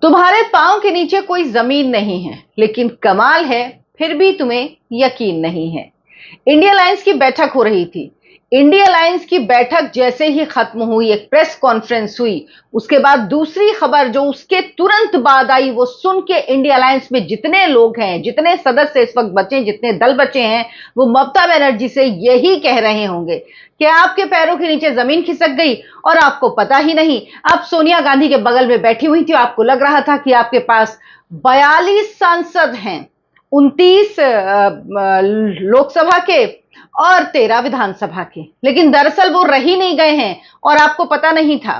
तुम्हारे पांव के नीचे कोई जमीन नहीं है, लेकिन कमाल है फिर भी तुम्हें यकीन नहीं है। इंडिया अलायंस की बैठक हो रही थी। इंडिया अलायंस की बैठक जैसे ही खत्म हुई, एक प्रेस कॉन्फ्रेंस हुई, उसके बाद दूसरी खबर जो उसके तुरंत बाद आई, वो सुन के इंडिया अलायंस में जितने लोग हैं, जितने सदस्य इस वक्त बचे, जितने दल बचे हैं, वो ममता बनर्जी से यही कह रहे होंगे कि आपके पैरों के नीचे जमीन खिसक गई और आपको पता ही नहीं। आप सोनिया गांधी के बगल में बैठी हुई थी, आपको लग रहा था कि आपके पास 42 सांसद हैं, 29 लोकसभा के और 13 विधानसभा के, लेकिन दरअसल वो रही नहीं गए हैं और आपको पता नहीं था।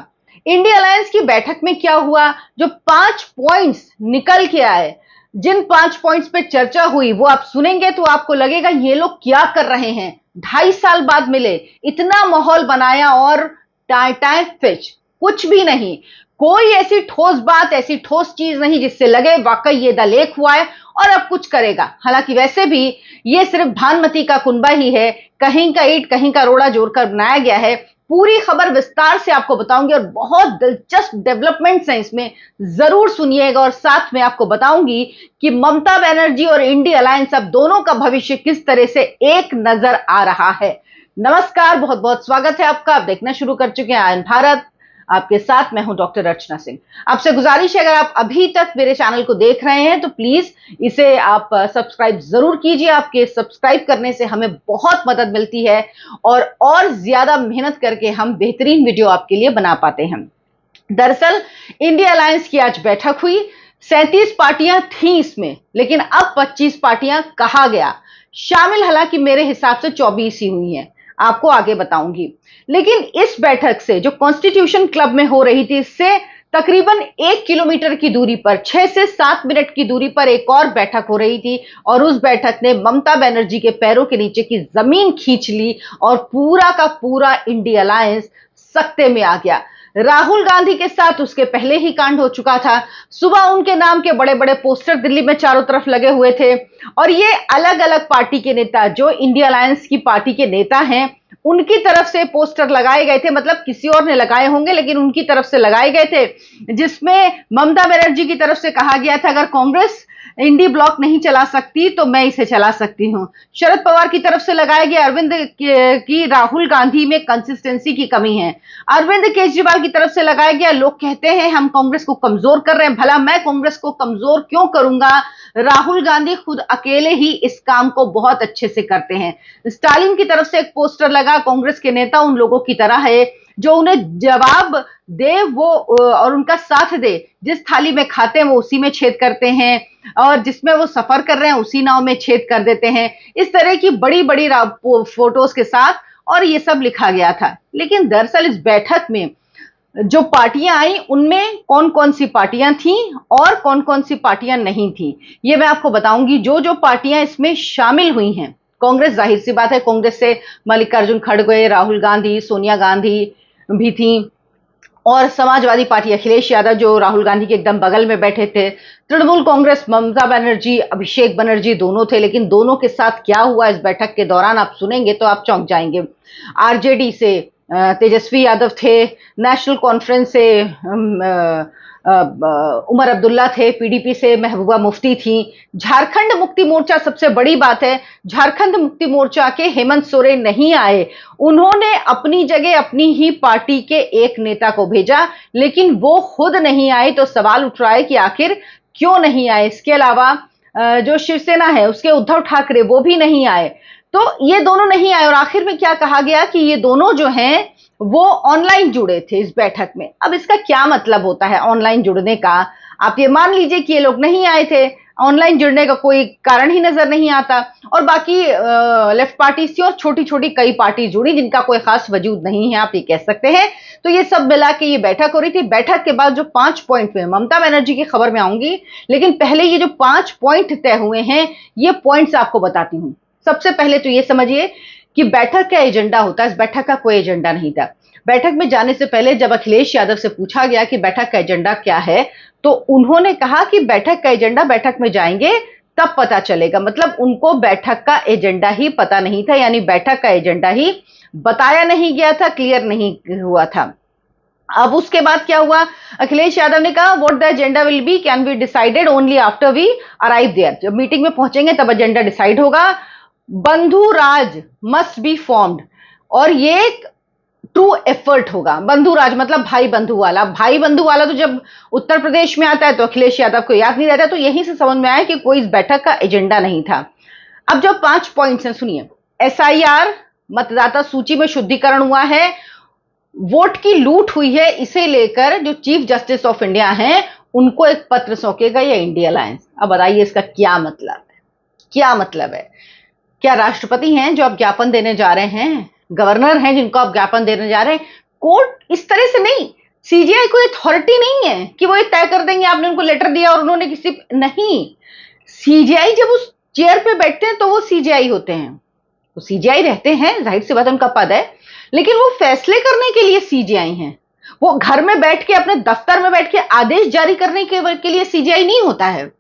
इंडिया अलायंस की बैठक में क्या हुआ, जो 5 पॉइंट्स निकल के आए, जिन 5 पॉइंट्स पे चर्चा हुई, वो आप सुनेंगे तो आपको लगेगा ये लोग क्या कर रहे हैं। 2.5 साल बाद मिले, इतना माहौल बनाया और टाइम फिच कुछ भी नहीं। कोई ऐसी ठोस बात, ऐसी ठोस चीज नहीं जिससे लगे वाकई ये दल एक हुआ है और अब कुछ करेगा। हालांकि वैसे भी ये सिर्फ भानुमति का कुनबा ही है, कहीं का ईंट कहीं का रोड़ा जोड़कर बनाया गया है। पूरी खबर विस्तार से आपको बताऊंगी और बहुत दिलचस्प डेवलपमेंट्स हैं इसमें, जरूर सुनिएगा। और साथ में आपको बताऊंगी कि ममता बनर्जी और इंडिया अलायंस अब दोनों का भविष्य किस तरह से एक नजर आ रहा है। नमस्कार, बहुत बहुत स्वागत है आपका। आप देखना शुरू कर चुके हैं आयन भारत। आपके साथ मैं हूं डॉक्टर अर्चना सिंह। आपसे गुजारिश है, अगर आप अभी तक मेरे चैनल को देख रहे हैं तो प्लीज इसे आप सब्सक्राइब जरूर कीजिए। आपके सब्सक्राइब करने से हमें बहुत मदद मिलती है और ज्यादा मेहनत करके हम बेहतरीन वीडियो आपके लिए बना पाते हैं। दरअसल इंडिया अलायंस की आज बैठक हुई। 37 पार्टियां थी इसमें, लेकिन अब 25 पार्टियां कहा गया शामिल। हालांकि मेरे हिसाब से 24 ही हुई हैं, आपको आगे बताऊंगी। लेकिन इस बैठक से जो कॉन्स्टिट्यूशन क्लब में हो रही थी, इससे तकरीबन 1 किलोमीटर की दूरी पर, 6 से 7 मिनट की दूरी पर एक और बैठक हो रही थी और उस बैठक ने ममता बनर्जी के पैरों के नीचे की जमीन खींच ली और पूरा का पूरा इंडिया अलायंस सख्ते में आ गया। राहुल गांधी के साथ उसके पहले ही कांड हो चुका था। सुबह उनके नाम के बड़े बड़े पोस्टर दिल्ली में चारों तरफ लगे हुए थे और ये अलग अलग पार्टी के नेता, जो इंडिया अलायंस की पार्टी के नेता हैं, उनकी तरफ से पोस्टर लगाए गए थे। मतलब किसी और ने लगाए होंगे, लेकिन उनकी तरफ से लगाए गए थे, जिसमें ममता बनर्जी की तरफ से कहा गया था अगर कांग्रेस इंडी ब्लॉक नहीं चला सकती तो मैं इसे चला सकती हूं। शरद पवार की तरफ से लगाए गए अरविंद की राहुल गांधी में कंसिस्टेंसी की कमी है। अरविंद केजरीवाल की तरफ से लगाया गया लोग कहते हैं हम कांग्रेस को कमजोर कर रहे हैं। भला मैं कांग्रेस को कमजोर क्यों करूंगा, राहुल गांधी खुद अकेले ही इस काम को बहुत अच्छे से करते हैं। स्टालिन की तरफ से एक पोस्टर लगा, कांग्रेस के नेता उन लोगों की तरह है जो उन्हें जवाब दे वो और उनका साथ दे, जिस थाली में खाते हैं वो उसी में छेद करते हैं और जिसमें वो सफर कर रहे हैं उसी नाव में छेद कर देते हैं। इस तरह की बड़ी बड़ी फोटोज के साथ और ये सब लिखा गया था। लेकिन दरअसल इस बैठक में जो पार्टियां आई, उनमें कौन कौन सी पार्टियां थीं और कौन कौन सी पार्टियां नहीं थीं, ये मैं आपको बताऊंगी। जो जो पार्टियां इसमें शामिल हुई हैं, कांग्रेस जाहिर सी बात है, कांग्रेस से मल्लिकार्जुन खड़गे, राहुल गांधी, सोनिया गांधी भी थी और समाजवादी पार्टी अखिलेश यादव जो राहुल गांधी के एकदम बगल में बैठे थे। तृणमूल कांग्रेस ममता बनर्जी, अभिषेक बनर्जी दोनों थे। लेकिन दोनों के साथ क्या हुआ इस बैठक के दौरान आप सुनेंगे तो आप चौंक जाएंगे। आरजेडी से तेजस्वी यादव थे, नेशनल कॉन्फ्रेंस से उमर अब्दुल्ला थे, पीडीपी से महबूबा मुफ्ती थी, झारखंड मुक्ति मोर्चा, सबसे बड़ी बात है झारखंड मुक्ति मोर्चा के हेमंत सोरेन नहीं आए। उन्होंने अपनी जगह अपनी ही पार्टी के एक नेता को भेजा, लेकिन वो खुद नहीं आए। तो सवाल उठ रहा है कि आखिर क्यों नहीं आए। इसके अलावा जो शिवसेना है उसके उद्धव ठाकरे वो भी नहीं आए। तो ये दोनों नहीं आए और आखिर में क्या कहा गया कि ये दोनों जो हैं वो ऑनलाइन जुड़े थे इस बैठक में। अब इसका क्या मतलब होता है ऑनलाइन जुड़ने का? आप ये मान लीजिए कि ये लोग नहीं आए थे, ऑनलाइन जुड़ने का कोई कारण ही नजर नहीं आता और बाकी लेफ्ट पार्टी थी और छोटी छोटी कई पार्टी जुड़ी जिनका कोई खास वजूद नहीं है, आप ये कह सकते हैं। तो ये सब मिला के ये बैठक हो रही थी। बैठक के बाद जो 5 पॉइंट हुए, ममता बनर्जी की खबर में आऊंगी, लेकिन पहले ये जो 5 पॉइंट तय हुए हैं ये पॉइंट्स आपको बताती हूं। सबसे पहले तो ये समझिए कि बैठक का एजेंडा होता है, इस बैठक का कोई एजेंडा नहीं था। बैठक में जाने से पहले जब अखिलेश यादव से पूछा गया कि बैठक का एजेंडा क्या है, तो उन्होंने कहा कि बैठक का एजेंडा बैठक में जाएंगे तब पता चलेगा। मतलब उनको बैठक का एजेंडा ही पता नहीं था, यानी बैठक का एजेंडा ही बताया नहीं गया था, क्लियर नहीं हुआ था। अब उसके बाद क्या हुआ, अखिलेश यादव ने कहा what the agenda will be can be decided only after we arrive there, जब मीटिंग में पहुंचेंगे तब एजेंडा डिसाइड होगा। बंधु राज मस्ट बी फॉर्म्ड, और ये एक ट्रू एफर्ट होगा। बंधु राज मतलब भाई बंधु वाला। भाई बंधु वाला तो जब उत्तर प्रदेश में आता है तो अखिलेश यादव को याद नहीं रहता, तो यहीं से समझ में आया कि कोई इस बैठक का एजेंडा नहीं था। अब जो 5 पॉइंट्स हैं सुनिए, एसआईआर, मतदाता सूची में शुद्धिकरण हुआ है, वोट की लूट हुई है, इसे लेकर जो चीफ जस्टिस ऑफ इंडिया हैं उनको एक पत्र सौंपेगा या इंडिया अलायंस। अब बताइए इसका क्या मतलब है, क्या मतलब है? क्या राष्ट्रपति हैं जो आप ज्ञापन देने जा रहे हैं, गवर्नर हैं जिनको आप ज्ञापन देने जा रहे हैं? कोर्ट इस तरह से नहीं, सीजीआई कोई अथॉरिटी नहीं है कि वो ये तय कर देंगे आपने उनको लेटर दिया और उन्होंने किसी नहीं। सीजीआई जब उस चेयर पे बैठते हैं तो वो सीजीआई होते हैं, वो सीजीआई रहते हैं, जाहिर सी बात है उनका पद है, लेकिन वो फैसले करने के लिए सीजीआई हैं। वो घर में बैठ के अपने दफ्तर में बैठ के आदेश जारी करने के लिए सीजीआई नहीं होता है।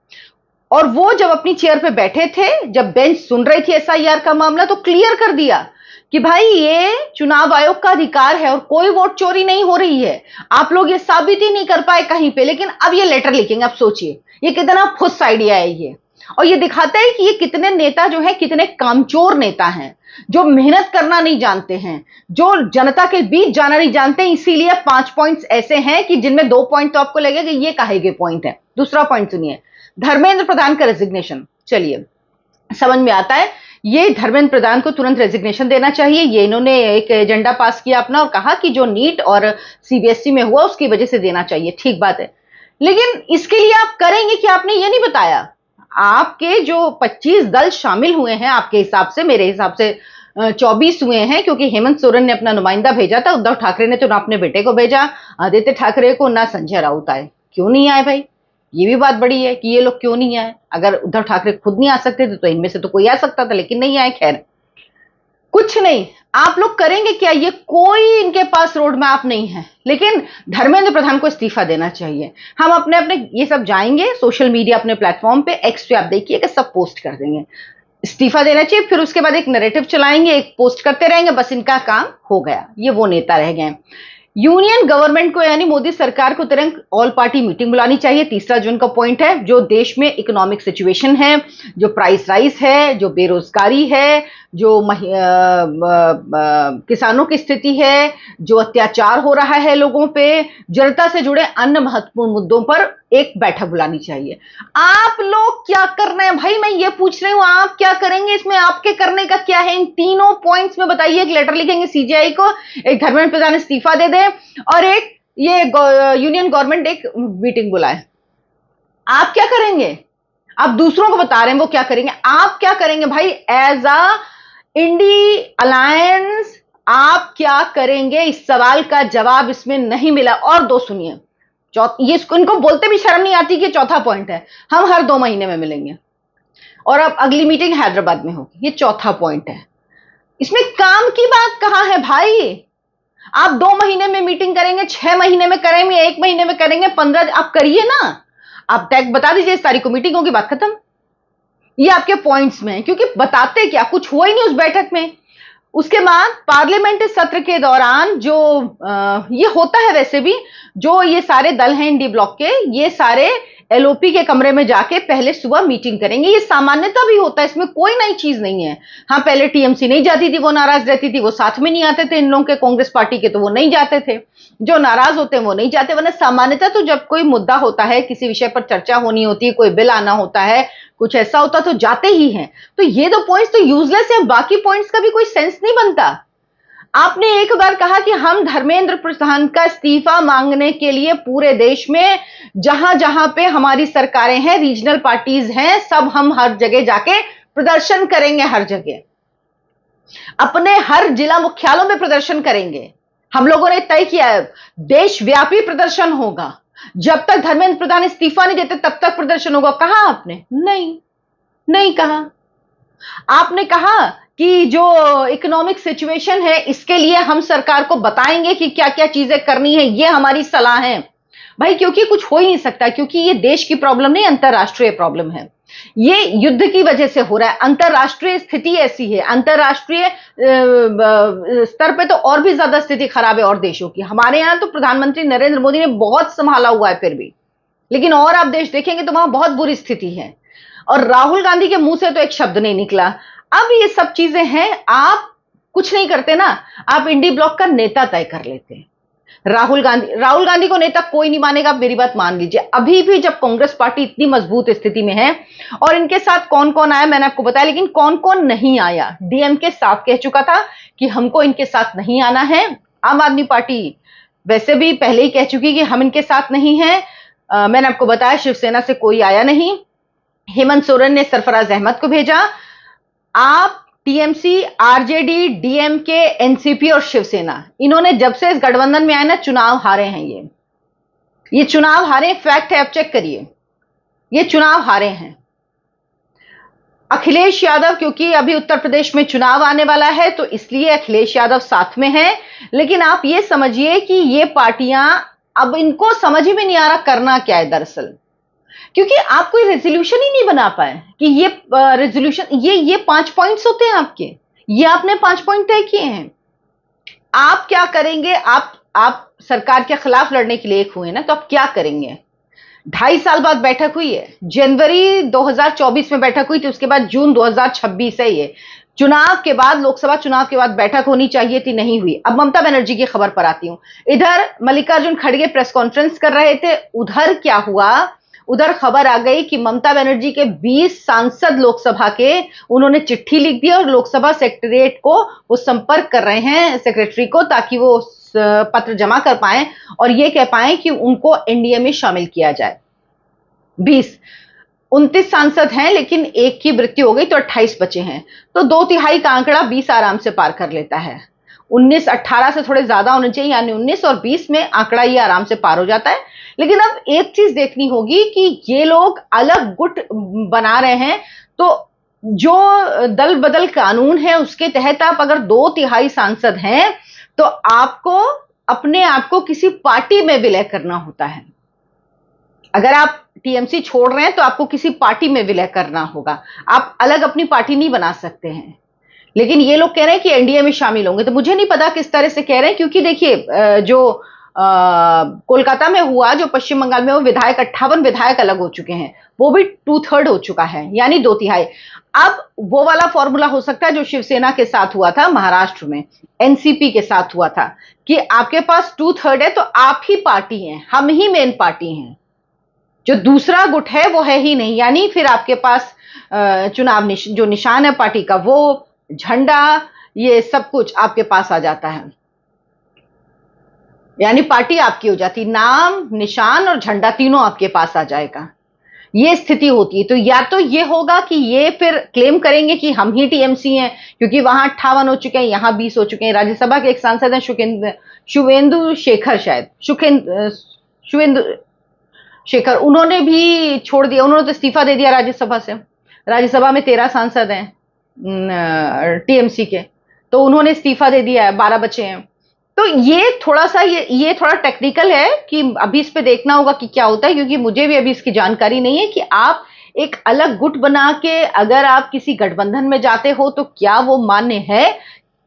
और वो जब अपनी चेयर पे बैठे थे, जब बेंच सुन रही थी एसआईआर का मामला, तो क्लियर कर दिया कि भाई ये चुनाव आयोग का अधिकार है और कोई वोट चोरी नहीं हो रही है। आप लोग ये साबित ही नहीं कर पाए कहीं पे, लेकिन अब ये लेटर लिखेंगे। अब सोचिए ये कितना फुस आइडिया है ये, और ये दिखाता है कि ये कितने नेता जो है कितने कामचोर नेता हैं, जो मेहनत करना नहीं जानते हैं, जो जनता के बीच जाना नहीं जानते। इसीलिए 5 पॉइंट्स ऐसे हैं कि जिनमें 2 पॉइंट तो आपको लगेगा ये काहे के पॉइंट है। दूसरा पॉइंट सुनिए, धर्मेंद्र प्रधान का रेजिग्नेशन। चलिए समझ में आता है, ये धर्मेंद्र प्रधान को तुरंत रेजिग्नेशन देना चाहिए। ये इन्होंने एक एजेंडा पास किया अपना और कहा कि जो नीट और सीबीएसई में हुआ उसकी वजह से देना चाहिए, ठीक बात है, लेकिन इसके लिए आप करेंगे कि आपने ये नहीं बताया। आपके जो 25 दल शामिल हुए हैं, आपके हिसाब से, मेरे हिसाब से 24 हुए हैं, क्योंकि हेमंत सोरेन ने अपना नुमाइंदा भेजा था, उद्धव ठाकरे ने तो ना अपने बेटे को भेजा आदित्य ठाकरे को, ना संजय राउत आए। क्यों नहीं आए भाई? ये भी बात बड़ी है कि ये लोग क्यों नहीं आए। अगर उद्धव ठाकरे खुद नहीं आ सकते थे तो इनमें से तो कोई आ सकता था, लेकिन नहीं आए। खैर कुछ नहीं, आप लोग करेंगे क्या? ये कोई इनके पास रोड मैप नहीं है, लेकिन धर्मेंद्र प्रधान को इस्तीफा देना चाहिए। हम अपने अपने ये सब जाएंगे सोशल मीडिया, अपने प्लेटफॉर्म पे, एक्स पे आप देखिए कि सब पोस्ट कर देंगे इस्तीफा देना चाहिए। फिर उसके बाद एक नैरेटिव चलाएंगे, एक पोस्ट करते रहेंगे, बस इनका काम हो गया, ये वो नेता रह गए। यूनियन गवर्नमेंट को यानी मोदी सरकार को तुरंत ऑल पार्टी मीटिंग बुलानी चाहिए। तीसरा जो उनका पॉइंट है, जो देश में इकोनॉमिक सिचुएशन है, जो प्राइस राइज है, जो बेरोजगारी है, जो किसानों की स्थिति है, जो अत्याचार हो रहा है लोगों पे, जनता से जुड़े अन्य महत्वपूर्ण मुद्दों पर एक बैठक बुलानी चाहिए। आप लोग क्या कर रहे हैं भाई? मैं ये पूछ रही हूं, आप क्या करेंगे इसमें? आपके करने का क्या है? इन तीनों पॉइंट्स में बताइए। एक लेटर लिखेंगे सीजीआई को, एक धर्मेंद्र प्रधान इस्तीफा दे दे, और एक ये यूनियन गवर्नमेंट एक मीटिंग बुलाए। आप क्या करेंगे? आप दूसरों को बता रहे हैं वो क्या करेंगे, आप क्या करेंगे भाई? एज अ इंडी अलायंस आप क्या करेंगे? इस सवाल का जवाब इसमें नहीं मिला। और दो सुनिए, ये इनको बोलते भी शर्म नहीं आती कि चौथा पॉइंट है, हम हर 2 महीने में मिलेंगे और अब अगली मीटिंग हैदराबाद में होगी। ये चौथा पॉइंट है, इसमें काम की बात कहां है भाई? आप 2 महीने में मीटिंग करेंगे, 6 महीने में करेंगे, 1 महीने में करेंगे, 15, आप करिए ना। आप टैग बता दीजिए इस तारीख को मीटिंग होगी, बात खत्म। ये आपके पॉइंट्स में, क्योंकि बताते क्या, कुछ हुआ ही नहीं उस बैठक में। उसके बाद पार्लियामेंट्री सत्र के दौरान जो ये होता है, वैसे भी जो ये सारे दल हैं इंडी ब्लॉक के, ये सारे एलओपी के कमरे में जाके पहले सुबह मीटिंग करेंगे। ये सामान्यता भी होता है, इसमें कोई नई चीज नहीं है। हाँ, पहले टीएमसी नहीं जाती थी, वो नाराज रहती थी, वो साथ में नहीं आते थे इन लोगों के, कांग्रेस पार्टी के, तो वो नहीं जाते थे। जो नाराज होते हैं वो नहीं जाते, वरना सामान्यता तो जब कोई मुद्दा होता है, किसी विषय पर चर्चा होनी होती है, कोई बिल आना होता है, कुछ ऐसा होता तो जाते ही हैं। तो ये 2 पॉइंट्स तो यूजलेस है, बाकी पॉइंट्स का भी कोई सेंस नहीं बनता। आपने एक बार कहा कि हम धर्मेंद्र प्रधान का इस्तीफा मांगने के लिए पूरे देश में जहां जहां पे हमारी सरकारें हैं, रीजनल पार्टीज हैं, सब हम हर जगह जाके प्रदर्शन करेंगे, हर जगह अपने हर जिला मुख्यालयों में प्रदर्शन करेंगे। हम लोगों ने तय किया है देशव्यापी प्रदर्शन होगा। जब तक धर्मेंद्र प्रधान इस्तीफा नहीं देते तब तक प्रदर्शन होगा। कहा आपने? नहीं कहा। आपने कहा कि जो इकोनॉमिक सिचुएशन है इसके लिए हम सरकार को बताएंगे कि क्या क्या चीजें करनी है, ये हमारी सलाह है भाई, क्योंकि कुछ हो ही नहीं सकता, क्योंकि ये देश की प्रॉब्लम नहीं, अंतरराष्ट्रीय प्रॉब्लम है। ये युद्ध की वजह से हो रहा है, अंतरराष्ट्रीय स्थिति ऐसी है, अंतरराष्ट्रीय स्तर पे तो और भी ज्यादा स्थिति खराब है और देशों की। हमारे यहां तो प्रधानमंत्री नरेंद्र मोदी ने बहुत संभाला हुआ है फिर भी, लेकिन और आप देश देखेंगे तो वहां बहुत बुरी स्थिति है, और राहुल गांधी के मुंह से तो एक शब्द नहीं निकला। अब ये सब चीजें हैं, आप कुछ नहीं करते ना, आप इंडी ब्लॉक का नेता तय कर लेते हैं। राहुल गांधी को नेता कोई नहीं मानेगा, आप मेरी बात मान लीजिए। अभी भी जब कांग्रेस पार्टी इतनी मजबूत स्थिति में है, और इनके साथ कौन कौन आया मैंने आपको बताया, लेकिन कौन कौन नहीं आया। डीएमके साफ कह चुका था कि हमको इनके साथ नहीं आना है। आम आदमी पार्टी वैसे भी पहले ही कह चुकी कि हम इनके साथ नहीं है। मैंने आपको बताया शिवसेना से कोई आया नहीं। हेमंत सोरेन ने सरफराज अहमद को भेजा। आप टीएमसी, आरजेडी, डीएमके, एनसीपी और शिवसेना, इन्होंने जब से इस गठबंधन में आए ना, चुनाव हारे हैं। ये चुनाव हारे, फैक्ट है, आप चेक करिए, ये चुनाव हारे हैं। अखिलेश यादव, क्योंकि अभी उत्तर प्रदेश में चुनाव आने वाला है तो इसलिए अखिलेश यादव साथ में है, लेकिन आप ये समझिए कि ये पार्टियां, अब इनको समझ ही में नहीं आ रहा करना क्या है दरअसल, क्योंकि आप कोई रेजोल्यूशन ही नहीं बना पाए कि ये रेजोल्यूशन, ये 5 पॉइंट्स होते हैं आपके, ये आपने 5 पॉइंट तय किए हैं। आप क्या करेंगे? आप सरकार के खिलाफ लड़ने के लिए एक हुए ना, तो आप क्या करेंगे? 2.5 साल बाद बैठक हुई है, जनवरी 2024 में बैठक हुई थी, उसके बाद जून 2026 है। ये चुनाव के बाद, लोकसभा चुनाव के बाद बैठक होनी चाहिए थी, नहीं हुई। अब ममता बनर्जी की खबर पर आती हूं। इधर मल्लिकार्जुन खड़गे प्रेस कॉन्फ्रेंस कर रहे थे, उधर क्या हुआ, उधर खबर आ गई कि ममता बनर्जी के 20 सांसद लोकसभा के, उन्होंने चिट्ठी लिख दी और लोकसभा सेक्रेटरीट को वो संपर्क कर रहे हैं, सेक्रेटरी को, ताकि वो पत्र जमा कर पाए और ये कह पाए कि उनको एनडीए में शामिल किया जाए। 29 सांसद हैं, लेकिन एक की मृत्यु हो गई तो 28 बचे हैं, तो 2/3 का आंकड़ा 20 आराम से पार कर लेता है। 19, 18 से थोड़े ज्यादा होने चाहिए, यानी 19 और 20 में आंकड़ा ये आराम से पार हो जाता है। लेकिन अब एक चीज देखनी होगी कि ये लोग अलग गुट बना रहे हैं, तो जो दल बदल कानून है उसके तहत आप अगर 2/3 सांसद हैं तो आपको अपने आप को किसी पार्टी में विलय करना होता है। अगर आप टीएमसी छोड़ रहे हैं तो आपको किसी पार्टी में विलय करना होगा, आप अलग अपनी पार्टी नहीं बना सकते हैं। लेकिन ये लोग कह रहे हैं कि एनडीए में शामिल होंगे, तो मुझे नहीं पता किस तरह से कह रहे हैं, क्योंकि देखिए जो कोलकाता में हुआ, जो पश्चिम बंगाल में, वो विधायक 58 विधायक अलग हो चुके हैं, वो भी 2/3 हो चुका है, यानी 2/3। अब वो वाला फॉर्मूला हो सकता है जो शिवसेना के साथ हुआ था महाराष्ट्र में, एनसीपी के साथ हुआ था, कि आपके पास 2/3 है तो आप ही पार्टी हैं, हम ही मेन पार्टी हैं, जो दूसरा गुट है वो है ही नहीं। यानी फिर आपके पास चुनाव जो निशान है पार्टी का, वो झंडा, ये सब कुछ आपके पास आ जाता है, यानी पार्टी आपकी हो जाती, नाम, निशान और झंडा तीनों आपके पास आ जाएगा। ये स्थिति होती है। तो या तो ये होगा कि ये फिर क्लेम करेंगे कि हम ही टीएमसी हैं, क्योंकि वहां 58 हो चुके हैं, यहां 20 हो चुके हैं। राज्यसभा के एक सांसद हैं शुवेंदु शेखर, शायद शुवेंदु शेखर, उन्होंने भी छोड़ दिया, उन्होंने तो इस्तीफा दे दिया राज्यसभा से। राज्यसभा में 13 सांसद हैं टीएमसी के, तो उन्होंने इस्तीफा दे दिया है, 12 बचे हैं। तो ये थोड़ा सा ये थोड़ा टेक्निकल है कि अभी इस पे देखना होगा कि क्या होता है, क्योंकि मुझे भी अभी इसकी जानकारी नहीं है कि आप एक अलग गुट बना के अगर आप किसी गठबंधन में जाते हो तो क्या वो मान्य है,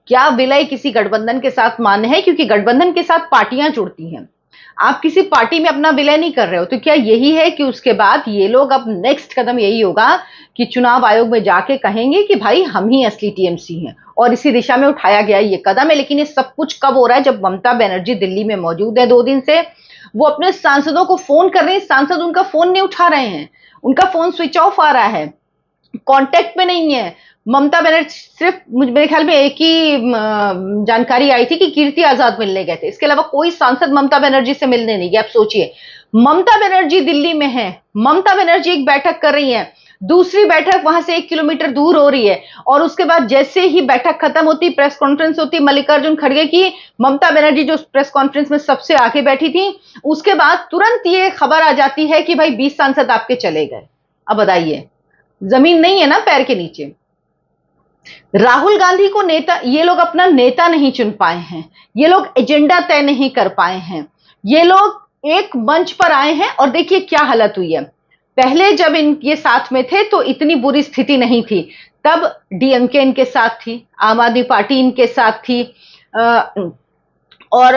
क्या विलय किसी गठबंधन के साथ मान्य है, क्योंकि गठबंधन के साथ पार्टियां जुड़ती हैं। आप किसी पार्टी में अपना विलय नहीं कर रहे हो, तो क्या यही है कि उसके बाद ये लोग, अब नेक्स्ट कदम यही होगा कि चुनाव आयोग में जाके कहेंगे कि भाई हम ही असली टीएमसी हैं, और इसी दिशा में उठाया गया ये कदम है। लेकिन ये सब कुछ कब हो रहा है? जब ममता बनर्जी दिल्ली में मौजूद है 2 दिन से, वो अपने सांसदों को फोन कर रहे हैं, सांसद उनका फोन नहीं उठा रहे हैं, उनका फोन स्विच ऑफ आ रहा है, कांटेक्ट में नहीं है। ममता बनर्जी सिर्फ, मेरे ख्याल में एक ही जानकारी आई थी कि कीर्ति आजाद मिलने गए थे, इसके अलावा कोई सांसद ममता बनर्जी से मिलने नहीं गया। आप सोचिए, ममता बनर्जी दिल्ली में है, ममता बनर्जी एक बैठक कर रही है, दूसरी बैठक वहां से 1 किलोमीटर दूर हो रही है, और उसके बाद जैसे ही बैठक खत्म होती, प्रेस कॉन्फ्रेंस होती मल्लिकार्जुन खड़गे की, ममता बनर्जी जो प्रेस कॉन्फ्रेंस में सबसे आगे बैठी थी, उसके बाद तुरंत ये खबर आ जाती है कि भाई 20 सांसद आपके चले गए। अब बताइए, जमीन नहीं है ना पैर के नीचे। राहुल गांधी को नेता, ये लोग अपना नेता नहीं चुन पाए हैं, ये लोग एजेंडा तय नहीं कर पाए हैं, ये लोग एक मंच पर आए हैं और देखिए क्या हालत हुई है। पहले जब ये साथ में थे तो इतनी बुरी स्थिति नहीं थी, तब डीएमके इनके साथ थी, आम आदमी पार्टी इनके साथ थी, और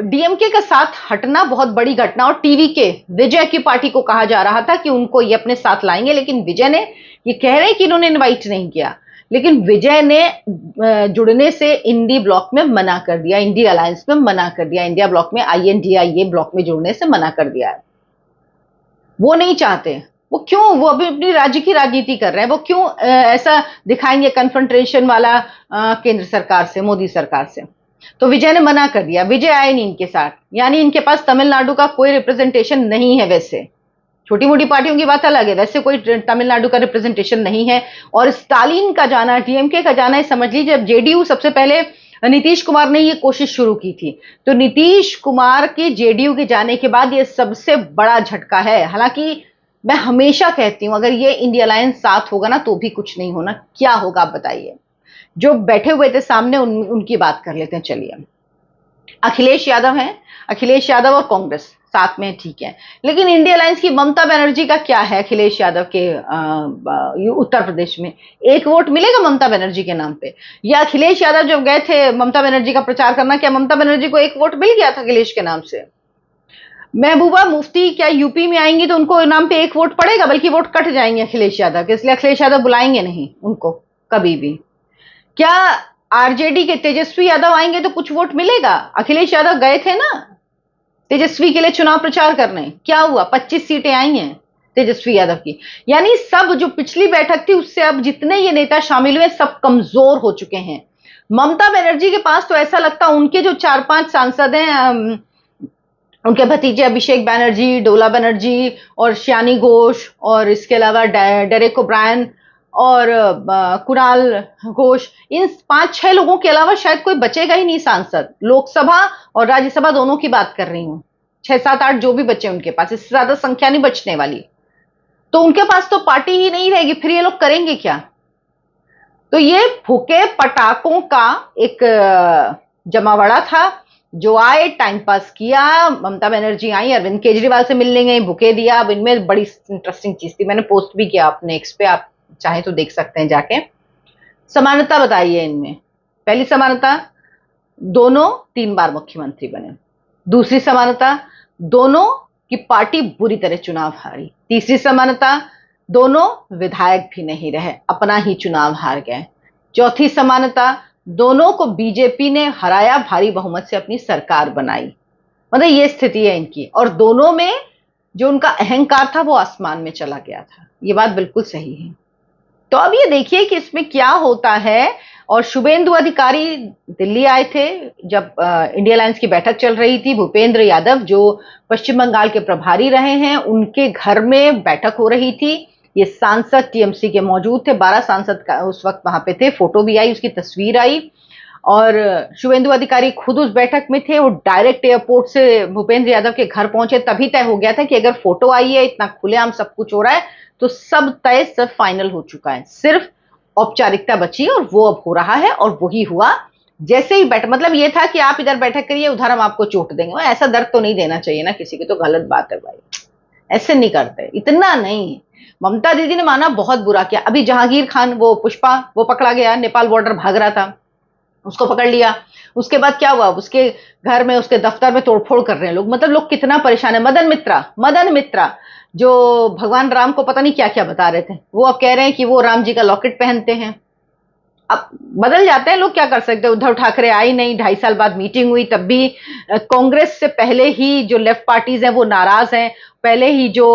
डीएमके का साथ हटना बहुत बड़ी घटना। और टीवी के विजय की पार्टी को कहा जा रहा था कि उनको ये अपने साथ लाएंगे, लेकिन विजय ने, ये कह रहे हैं कि इन्होंने इनवाइट नहीं किया, लेकिन विजय ने जुड़ने से इंडी ब्लॉक में मना कर दिया, इंडी अलायंस में मना कर दिया, इंडिया ब्लॉक में INDIA ब्लॉक में जुड़ने से मना कर दिया है। वो नहीं चाहते। वो क्यों? वो अभी अपनी राज्य की राजनीति कर रहे हैं। वो क्यों ऐसा दिखाएंगे कन्फ्रंटेशन वाला केंद्र सरकार से, मोदी सरकार से? तो विजय ने मना कर दिया, विजय आए नहीं इनके साथ। यानी इनके पास तमिलनाडु का कोई रिप्रेजेंटेशन नहीं है। वैसे छोटी मोटी पार्टियों की बात अलग है, वैसे कोई तमिलनाडु का रिप्रेजेंटेशन नहीं है। और स्टालिन का जाना, डीएमके का जाना, समझ लीजिए जब जेडीयू सबसे पहले नीतीश कुमार ने ये कोशिश शुरू की थी, तो नीतीश कुमार के जेडीयू के जाने के बाद ये सबसे बड़ा झटका है। हालांकि मैं हमेशा कहती हूं अगर ये इंडिया अलायंस साथ होगा ना तो भी कुछ नहीं होना। क्या होगा आप बताइए? जो बैठे हुए थे सामने उनकी बात कर लेते हैं। चलिए, अखिलेश यादव हैं, अखिलेश यादव और कांग्रेस साथ में, ठीक है, लेकिन इंडिया अलायंस की ममता बनर्जी का क्या है? अखिलेश यादव के उत्तर प्रदेश में एक वोट मिलेगा ममता बनर्जी के नाम पे? या अखिलेश यादव जब गए थे ममता बनर्जी का प्रचार करना, क्या ममता बनर्जी को एक वोट मिल गया था अखिलेश के नाम से? महबूबा मुफ्ती क्या यूपी में आएंगी तो उनको नाम पे एक वोट पड़ेगा? बल्कि वोट कट जाएंगे अखिलेश यादव के, इसलिए अखिलेश यादव बुलाएंगे नहीं उनको कभी भी। क्या आरजेडी के तेजस्वी यादव आएंगे तो कुछ वोट मिलेगा? अखिलेश यादव गए थे ना तेजस्वी के लिए चुनाव प्रचार करने, क्या हुआ? 25 सीटें आई हैं तेजस्वी यादव की। यानी सब जो पिछली बैठक थी उससे अब जितने ये नेता शामिल हुए सब कमजोर हो चुके हैं। ममता बनर्जी के पास तो ऐसा लगता उनके जो 4-5 सांसद हैं, उनके भतीजे अभिषेक बैनर्जी, डोला बनर्जी और श्यानी घोष, और इसके अलावा डेरेक ओब्रायन और कुणाल घोष, इन 5-6 लोगों के अलावा शायद कोई बचेगा ही नहीं सांसद। लोकसभा और राज्यसभा दोनों की बात कर रही हूं, 6-7-8 जो भी बचे उनके पास, इससे ज्यादा संख्या नहीं बचने वाली। तो उनके पास तो पार्टी ही नहीं रहेगी, फिर ये लोग करेंगे क्या? तो ये फूके पटाखों का एक जमावड़ा था जो आए, टाइम पास किया। ममता बनर्जी आई, अरविंद केजरीवाल से मिलने गई, बुके दिया। अब इनमें बड़ी इंटरेस्टिंग चीज थी, मैंने पोस्ट भी किया अपने एक्स पे, आप चाहे तो देख सकते हैं जाके। समानता बताइए इनमें। पहली समानता, दोनों 3 बार मुख्यमंत्री बने। दूसरी समानता, दोनों की पार्टी बुरी तरह चुनाव हारी। तीसरी समानता, दोनों विधायक भी नहीं रहे, अपना ही चुनाव हार गए। चौथी समानता, दोनों को बीजेपी ने हराया, भारी बहुमत से अपनी सरकार बनाई। मतलब ये स्थिति है इनकी, और दोनों में जो उनका अहंकार था वो आसमान में चला गया था। ये बात बिल्कुल सही है। तो अब ये देखिए कि इसमें क्या होता है। और शुभेंदु अधिकारी दिल्ली आए थे जब इंडिया अलायंस की बैठक चल रही थी। भूपेंद्र यादव जो पश्चिम बंगाल के प्रभारी रहे हैं, उनके घर में बैठक हो रही थी। ये सांसद टीएमसी के मौजूद थे, 12 सांसद उस वक्त वहां पे थे। फोटो भी आई, उसकी तस्वीर आई, और शुभेंदु अधिकारी खुद उस बैठक में थे। वो डायरेक्ट एयरपोर्ट से भूपेंद्र यादव के घर पहुंचे, तभी तय हो गया था कि अगर फोटो आई है, इतना खुलेआम सब कुछ हो रहा है, तो सब तय, सब फाइनल हो चुका है। सिर्फ औपचारिकता बची और वो अब हो रहा है, और वही हुआ। जैसे ही मतलब ये था कि आप इधर बैठक करिए, उधर हम आपको चोट देंगे। ऐसा दर्द तो नहीं देना चाहिए ना किसी को, तो गलत बात है भाई, ऐसे नहीं करते, इतना नहीं। ममता दीदी ने माना बहुत बुरा किया। अभी जहांगीर खान, वो पुष्पा, वो पकड़ा गया, नेपाल बॉर्डर भाग रहा था, उसको पकड़ लिया। उसके बाद क्या हुआ? उसके घर में, उसके दफ्तर में तोड़फोड़ कर रहे हैं लोग। मतलब लोग कितना परेशान है। मदन मित्रा जो भगवान राम को पता नहीं क्या क्या बता रहे थे, वो अब कह रहे हैं कि वो राम जी का लॉकेट पहनते हैं। अब बदल जाते हैं लोग, क्या कर सकते हैं। उद्धव ठाकरे आई नहीं, 2.5 साल बाद मीटिंग हुई, तब भी कांग्रेस से पहले ही जो लेफ्ट पार्टीज हैं वो नाराज हैं। पहले ही जो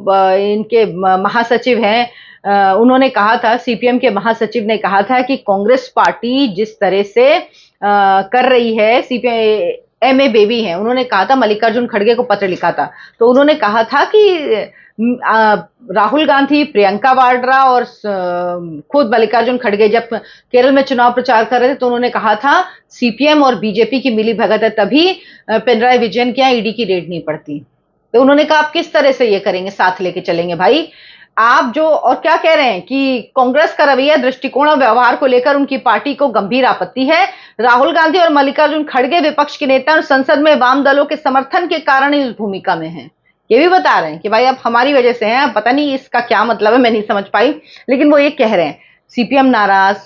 इनके महासचिव हैं, उन्होंने कहा था, सीपीएम के महासचिव ने कहा था कि कांग्रेस पार्टी जिस तरह से कर रही है, सीपीएम एमए बेबी है, उन्होंने कहा था, मल्लिकार्जुन खड़गे को पत्र लिखा था, तो उन्होंने कहा था कि राहुल गांधी, प्रियंका वाड्रा और खुद मल्लिकार्जुन खड़गे जब केरल में चुनाव प्रचार कर रहे थे, तो उन्होंने कहा था सीपीएम और बीजेपी की मिली भगत है, तभी पिनराई विजयन के यहाँ ईडी की रेड नहीं पड़ती। तो उन्होंने कहा आप किस तरह से ये करेंगे, साथ लेके चलेंगे भाई आप जो। और क्या कह रहे हैं कि कांग्रेस का रवैया, दृष्टिकोण और व्यवहार को लेकर उनकी पार्टी को गंभीर आपत्ति है। राहुल गांधी और मल्लिकार्जुन खड़गे विपक्ष के नेता और संसद में वाम दलों के समर्थन के कारण इस भूमिका में हैं। ये भी बता रहे हैं कि भाई अब हमारी वजह से है, पता नहीं इसका क्या मतलब है, मैं नहीं समझ पाई, लेकिन वो ये कह रहे हैं सीपीएम नाराज,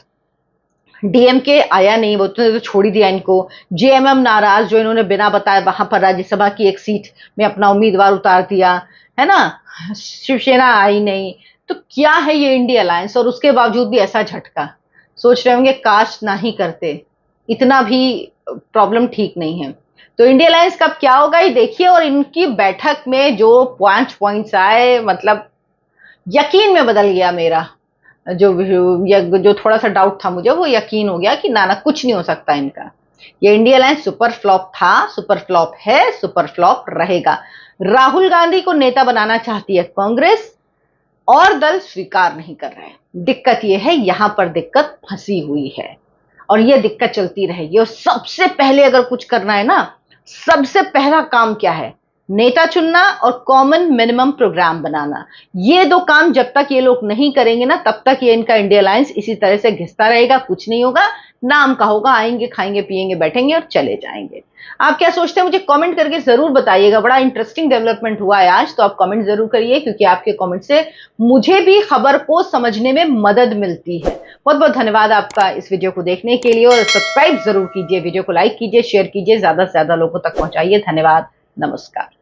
डीएमके आया नहीं, वो तो छोड़ ही दिया इनको, जेएमएम नाराज जो इन्होंने बिना बताए वहां पर राज्यसभा की एक सीट में अपना उम्मीदवार उतार दिया है ना, शिवसेना आई नहीं, तो क्या है ये इंडिया अलायंस, और उसके बावजूद भी ऐसा झटका। सोच रहे होंगे काश ना ही करते, इतना भी प्रॉब्लम ठीक नहीं है। तो इंडिया अलायंस का क्या होगा ये देखिए, और इनकी बैठक में जो पॉइंट्स आए, मतलब यकीन में बदल गया मेरा, जो थोड़ा सा डाउट था मुझे वो यकीन हो गया कि ना ना कुछ नहीं हो सकता इनका। ये इंडिया अलायंस सुपर फ्लॉप था, सुपर फ्लॉप है, सुपर फ्लॉप रहेगा। राहुल गांधी को नेता बनाना चाहती है कांग्रेस और दल स्वीकार नहीं कर रहे हैं। दिक्कत यह है, यहां पर दिक्कत फंसी हुई है और यह दिक्कत चलती रहेगी। और सबसे पहले अगर कुछ करना है ना, सबसे पहला काम क्या है, नेता चुनना और कॉमन मिनिमम प्रोग्राम बनाना। ये दो काम जब तक ये लोग नहीं करेंगे ना, तब तक ये इनका इंडिया अलायंस इसी तरह से घिसता रहेगा, कुछ नहीं होगा, नाम का होगा, आएंगे खाएंगे पिएंगे बैठेंगे और चले जाएंगे। आप क्या सोचते हैं मुझे कमेंट करके जरूर बताइएगा। बड़ा इंटरेस्टिंग डेवलपमेंट हुआ है आज, तो आप कमेंट जरूर करिए, क्योंकि आपके कमेंट से मुझे भी खबर को समझने में मदद मिलती है। बहुत बहुत धन्यवाद आपका इस वीडियो को देखने के लिए, और सब्सक्राइब जरूर कीजिए, वीडियो को लाइक कीजिए, शेयर कीजिए, ज्यादा से ज्यादा लोगों तक पहुंचाइए। धन्यवाद, नमस्कार।